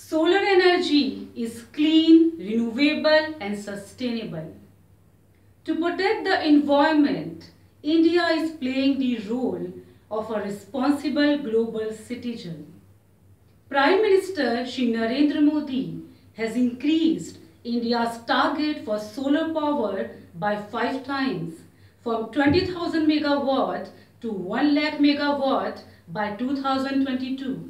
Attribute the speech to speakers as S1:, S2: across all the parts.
S1: Solar energy is clean, renewable and sustainable. To protect the environment, India is playing the role of a responsible global citizen. Prime Minister Shri Narendra Modi has increased India's target for solar power by 5 times, from 20,000 megawatt to 1 lakh megawatt by 2022.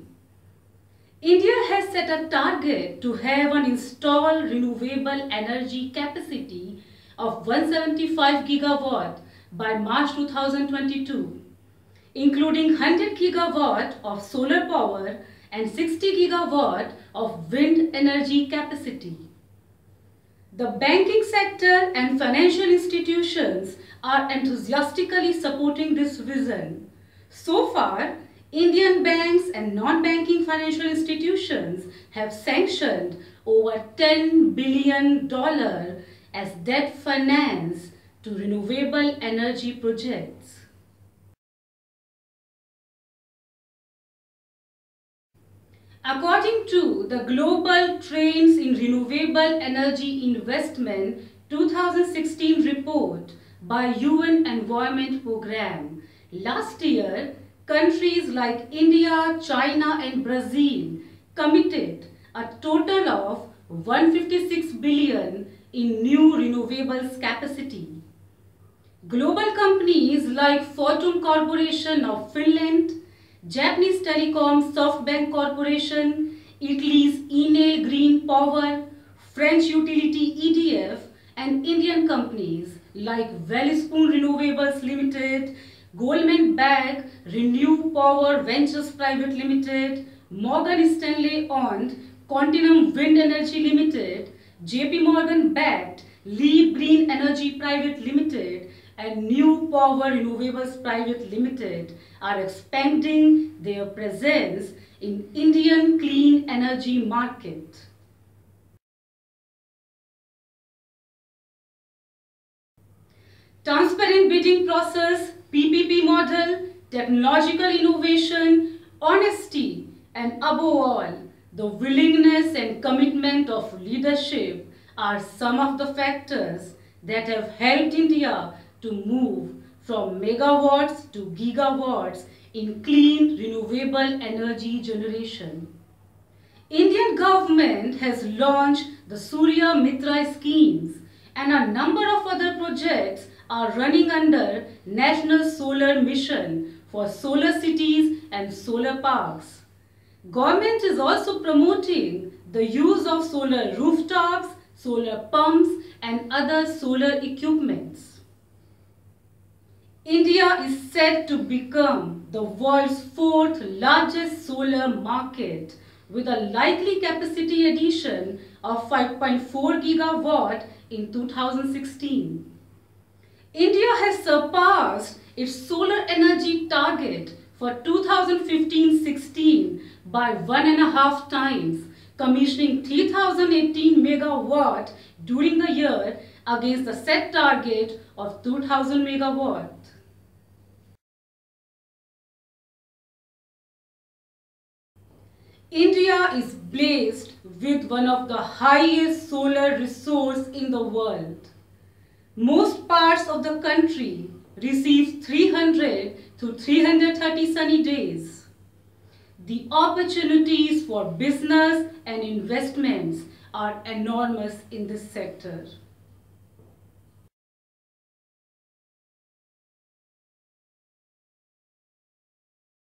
S1: India has set a target to have an installed renewable energy capacity of 175 gigawatt by March 2022, including 100 gigawatt of solar power and 60 gigawatt of wind energy capacity. The banking sector and financial institutions are enthusiastically supporting this vision. So far, Indian banks and non-banking financial institutions have sanctioned over $10 billion as debt finance to renewable energy projects. According to the Global Trends in Renewable Energy Investment 2016 report by UN Environment Programme, last year, countries like India, China and Brazil committed a total of 156 billion in new renewables capacity. Global companies like Fortum Corporation of Finland, Japanese telecom SoftBank Corporation, Italy's Enel Green Power, French utility EDF and Indian companies like Welspun Renewables Limited, Goldman Sachs Renew Power Ventures Private Limited, Morgan Stanley owned Continuum Wind Energy Limited, JP Morgan backed Lee Green Energy Private Limited and New Power Renewables Private Limited are expanding their presence in Indian clean energy market. Transparent bidding process, PPP model, technological innovation, honesty and above all, the willingness and commitment of leadership are some of the factors that have helped India to move from megawatts to gigawatts in clean renewable energy generation. Indian government has launched the Surya Mitra schemes and a number of other projects are running under National Solar Mission for solar cities and solar parks. Government is also promoting the use of solar rooftops, solar pumps and other solar equipments. India is set to become the world's 4th largest solar market with a likely capacity addition of 5.4 gigawatt in 2016. India has surpassed its solar energy target for 2015-16 by 1.5 times, commissioning 3018 megawatt during the year against the set target of 2000 megawatt. India is blessed with one of the highest solar resources in the world. Most parts of the country receive 300 to 330 sunny days. The opportunities for business and investments are enormous in this sector.